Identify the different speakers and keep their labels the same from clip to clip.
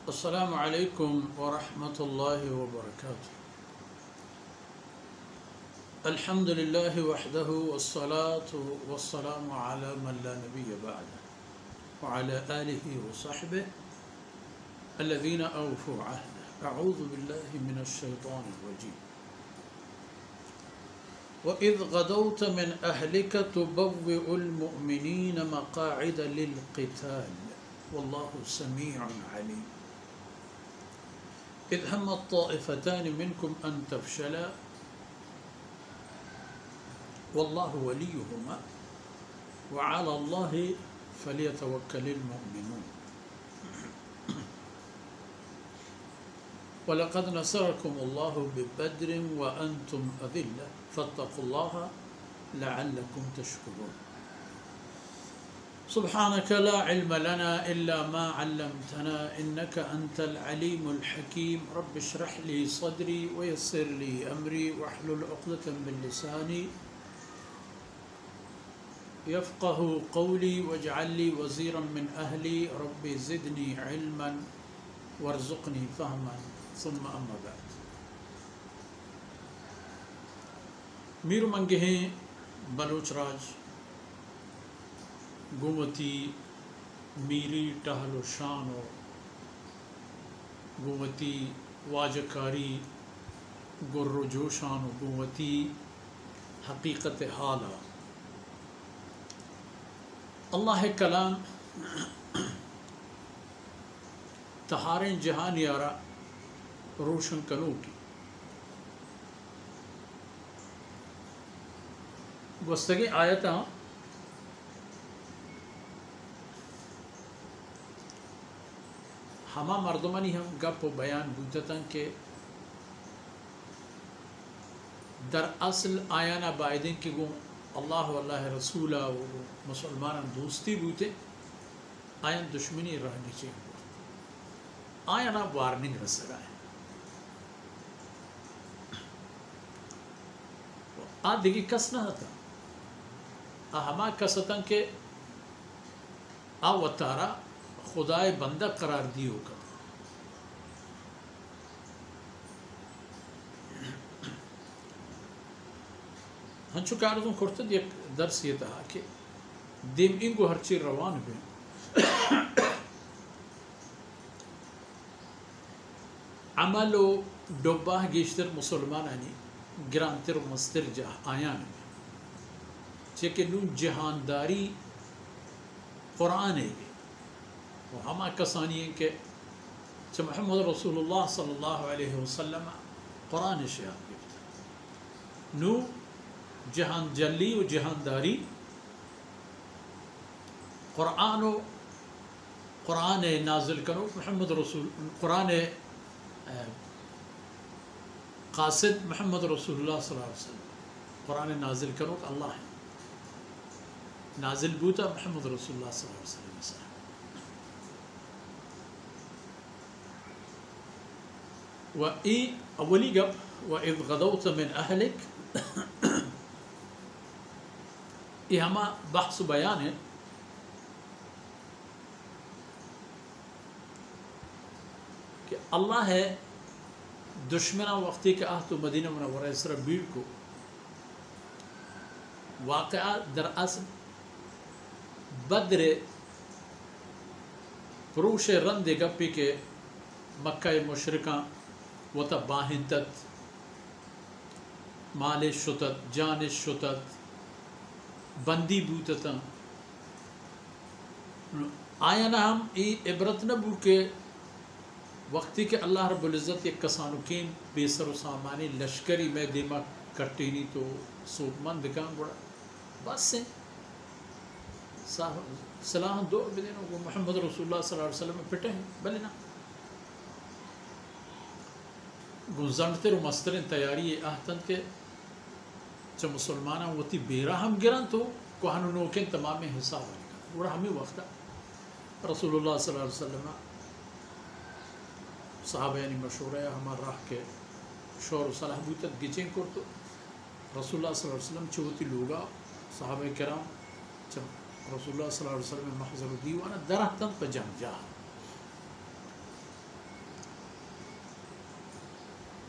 Speaker 1: السلام عليكم ورحمة الله وبركاته. الحمد لله وحده والصلاة والسلام على من لا نبي بعده وعلى آله وصحبه الذين أوفوا عهده. أعوذ بالله من الشيطان الرجيم. وإذ غدوت من أهلك تبوئ المؤمنين مقاعد للقتال والله سميع عليم. إذ هم الطائفتان منكم أن تفشلا والله وليهما وعلى الله فليتوكل المؤمنون. ولقد نصركم الله ببدر وأنتم أذلة فاتقوا الله لعلكم تشكرون. سبحانك لا علم لنا إلا ما علمتنا إنك أنت العليم الحكيم. رب اشرح لي صدري ويسر لي أمري واحلل عقدة من لساني يفقه قولي واجعل لي وزيرا من أهلي. رب زدني علما وارزقني فهما. ثم أما بعد. میر منگے بلوچ راج گومتی میری ٹہل و شان و گومتی واجکاری گر و جوشان و گومتی حقیقت حالا اللہ کلام تہاریں جہان یارا روشن کنوٹی گستگی آیتا ہما مردمانی ہم گپ و بیان بودتاں کہ در اصل آیانا بائدیں کہ وہ اللہ و اللہ رسولہ و مسلمان دوستی بوتے آیان دشمنی رہنی چاہیے آیانا وارننگ رسل آئے دیگی کس نہ تھا ہما کسطن کے وطارا خدای بندہ قرار دیو کر ہنچو کارتوں کرتا ایک درس یہ تھا کہ دیم انگو ہر چیز روان ہوئے عمل و ڈوباہ گیشتر مسلمانانی گرانتر و مستر جا آیان میں چکہ نو جہانداری قرآن ہے وہ ہما کسانی ہیں کہ محمد رسول اللہ صلی اللہ علیہ وسلم قرآن شیعہ گفت نو جہان جلی و جہانداری قرآن نازل کرو محمد رسول قرآن قاصد محمد رسول اللہ صلی اللہ علیہ وسلم قرآن نازل کرو کہ اللہ ہے نازل بوتا محمد رسول اللہ صلی اللہ علیہ وسلم اولی گب وَإِذْ غَدَوْتَ مِنْ أَهْلِكَ یہ ہما بحث بیان ہے کہ اللہ ہے دشمنہ وقتی کے تو مدینہ منورہ اسرا بیڑ کو واقعہ در اصل بدر پروش رند گپی کے مکہ مشرکاں وتا باہنتت مال شتت جان شتت بندی بوتتا آیانا ہم ای عبرت نبو کے وقتی کہ اللہ رب العزت ایک کسانوکین بیسر و سامانی لشکری میں دیما کٹینی تو سوک مند کام بڑا بس سے صلاح دو بدینوں کو محمد رسول اللہ صلی اللہ علیہ وسلم پٹے ہیں بلے نا گنزنڈتے رو مسترین تیاری آہتن کے چا مسلمانہ ہوتی بیرا ہم گران تو کوہنو نوکن تمام حساب ہے بڑا ہمیں وقتا رسول اللہ صلی اللہ علیہ وسلم صحابہ یعنی مشہور ہے ہمارا راہ کے شور و صلاح بوتت گچیں کرتو رسول اللہ صلی اللہ علیہ وسلم چوتی لوگا صحابہ کرام رسول اللہ صلی اللہ علیہ وسلم محضر دیوانا درہتن پا جنگ جا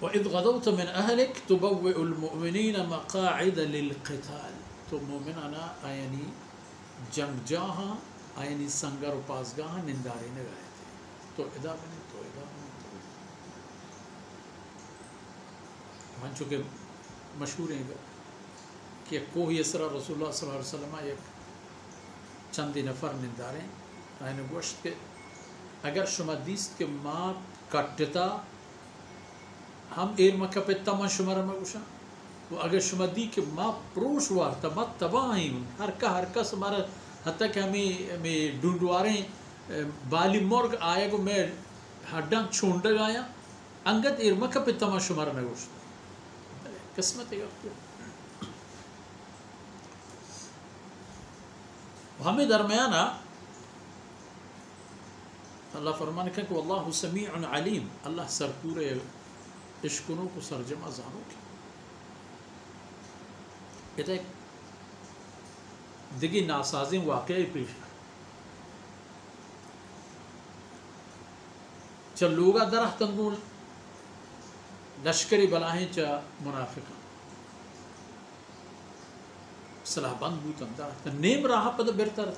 Speaker 1: وَإِذْ غَدَوْتَ مِنْ أَهْلِكَ تُبَوِّئُ الْمُؤْمِنِينَ مَقَاعِدَ لِلْقِتَالِ. تو مومنانا آیانی جنگ جاہاں آیانی سنگر و پاسگاہاں نندارے نگائے تھے. تو ادا بنے تو ادا بنے تو ادا. ہم چونکہ مشہور ہیں کہ کوہ اسرا رسول اللہ صلی اللہ علیہ وسلم ایک چندی نفر ننداریں آیانی گوشت کے اگر شما دیست کہ ما کٹتا ہم ایر مکہ پہ تمہ شمارا مگوشا وہ اگر شما دی کہ ما پروش وارتا ما تباہی ہوں ہر کس ہمارا حتیٰ کہ ہمیں ڈونڈواریں بالی مرگ آیا گو میں ہڈاں چھونڈ آیا انگت ایر مکہ پہ تمہ شمارا مگوشتا قسمت ہے آپ کو. ہمیں درمیانہ اللہ فرمانے کہ واللہ سمیع علیم اللہ سرپورے عشقنوں کو سرجمہ زانوں کی. یہ ایک دیگی ناسازیں واقعی پیش ہے. چا لوگا درختنگون لشکری بلاہیں چا منافقہ صلاح بند بوتن درختن نیم راہ پدا برتر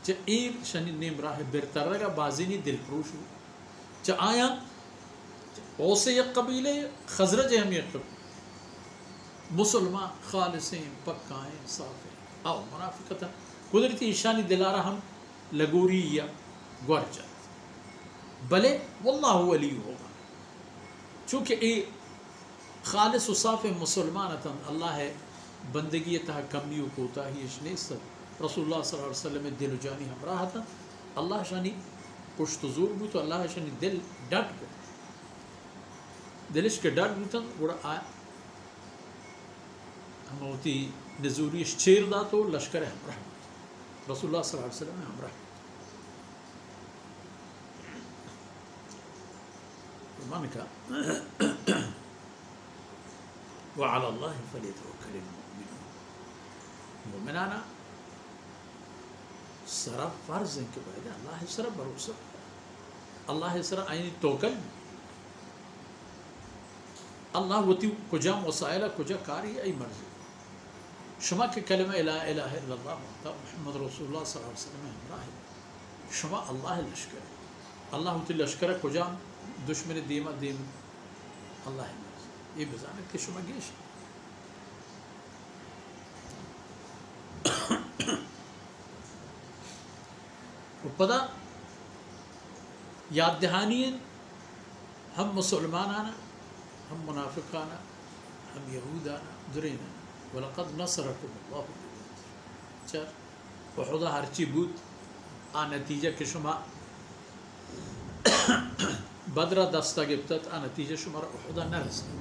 Speaker 1: چا ایک شنی نیم راہ برتر رگا بازینی دل پروش ہو چا آیا اوسے یک قبیلے خزرج ہم یک قبیلے مسلمان خالصیں پکائیں صافیں او منافقتا قدرتی ایشانی دلارا ہم لگوری یا گورجا بلے واللہ ولی ہوگا چونکہ اے خالص و صاف مسلمانتا اللہ ہے بندگی تہا کمیوں کوتا ہی اشنے سب رسول اللہ صلی اللہ علیہ وسلم دل و جانی ہم راہ تھا اللہ شانی پشت زور بھی تو اللہ شانی دل ڈٹ کو دلش کے ڈٹ بھی تن گوڑا آیا ہم ہوتی نزوری شیر دا تو لشکر ہم راہ رسول اللہ صلی اللہ علیہ وسلم ہم راہ من کہا وعلى الله فليتوكل المؤمنون. مومنانا سرا فرض ہے کہ بھائی اللہ سرا بھروسہ اللہ سرا آئینی توکل اللہ وتی کجا مسائلہ کجا کاری ای مرضی شما کے کلمہ لا الہ الا اللہ محمد رسول اللہ صلی اللہ علیہ وسلم ہمراہ شما اللہ لشکر اللہ وتی لشکر کجا دشمن دیما دیم اللہ یہ بزانت کہ شما گیش و پدا یاد دہانی ہم مسلمانانا ہم منافقانا ہم یہودانا درینا وَلَقَدْ نَصَرَكُمُ اللَّهُ چر وحدا ہرچی بود آ نتیجہ کہ شما بدرہ دستا گبتت آ نتیجہ شما وحدا نرسل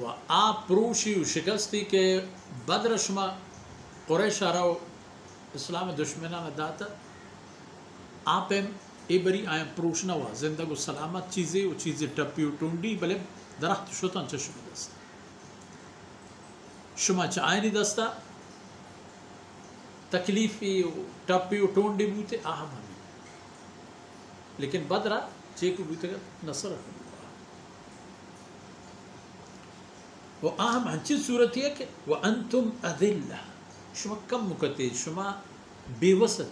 Speaker 1: و آ پروشی و شکستی کہ بدر شما قریش آراو اسلام دشمنان داتا آپ ای بری آئیں پروشنا ہوا زندگ و سلامت چیزیں و چیزیں ٹپی و ٹونڈی بلے درخت شتن چا شما دستا شما چا آئینی دستا تکلیفی و ٹپی و ٹونڈی بوتے آہم ہمیں لیکن بدرہ چیکو بوتے گا نصر رکھنے وہ اہم ہنچی صورت یہ کہ وَأَنْتُمْ أَذِلَّةٌ شما کم مکتے شما بے وسط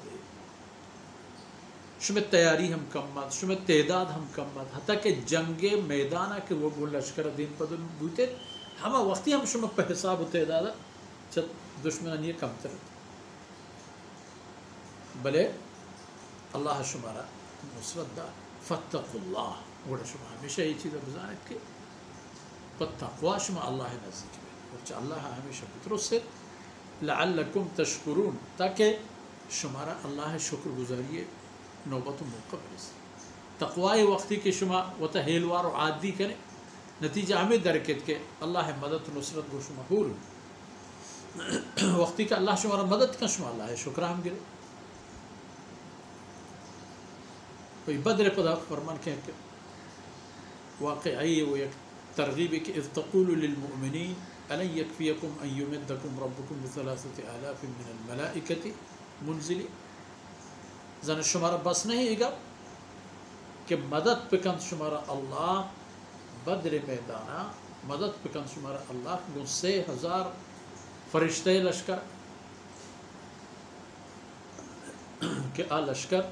Speaker 1: شما تیاری ہم کم مات شما تعداد ہم کم مات حتیٰ کہ جنگ میدانہ کہ وہ لشکر دین پدن بوتے ہما وقتی ہم شما پہ حساب و تعداد چت دشمنان یہ کم تر بلے اللہ شمارا نصرت دا فَاتَّقُوا اللَّهِ گوڑا شما ہمیشہ یہ چیز بزانت کہ تقوی شما اللہ نزدیک میں اور اللہ ہمیشہ بترس سے لعلکم تشکرون تاکہ شمارا اللہ شکر گزاریے نوبت و موقع برسے تقوی وقتی کہ شما وطا ہیلوار و عادی کریں نتیجہ ہمیں درکت کہ اللہ مدد و نصرت کو شما پور وقتی کہ اللہ شمارا مدد کا شما اللہ شکر ہم گرے کوئی بدر پدا فرمان کہ واقعی وہ یک ترغیب کہ اذ تقول للمؤمنین ألن يكفيكم أن يمدكم ربكم ب3 آلاف من الملائكة منزلين زن شمارا بس نہیں گا کہ مدد بکن شمارا اللہ بدر میدانا مدد بکن شمارا اللہ گو 3000 فرشتے لشکر کہ آ لشکر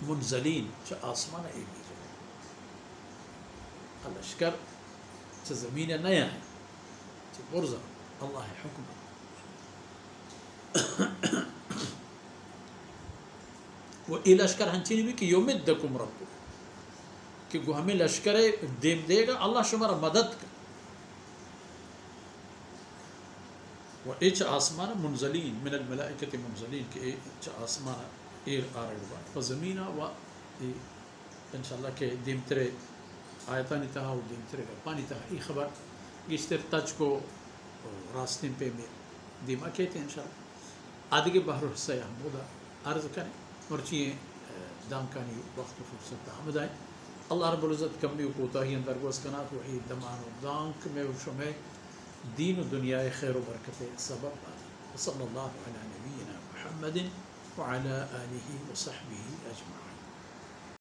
Speaker 1: منزلین چا آسمان ایمی جو آ لشکر چا زمین نیا ہے چا برزا اللہ حکم وہ ای لشکر ہنچینی بھی کہ یومدکم ربو کہ گو ہمیں لشکر دیم دے گا اللہ شمارا مدد کر وإيش آسمان منزلين من الملائكة منزلين كإيش آسمان إير آردوان فزمينا و إن شاء الله كي ديم تري آياتاني تها و ديم تري غرباني تها إي خبر گشتر تاج کو راستين پہ میں ديم أكيت إن شاء الله آدھگے بحر الحسية حمودا عرض کریں ورچی دام کانی وقت و فرصت حمد آئیں اللہ رب العزت کمی و کوتاہی اندر گوز کنات وحی دمان و دانک میں و شمع دین و دنیا خیر و برکت سبب صلی اللہ علی نبینا محمد وعلى آلہ وصحبہ اجمعین.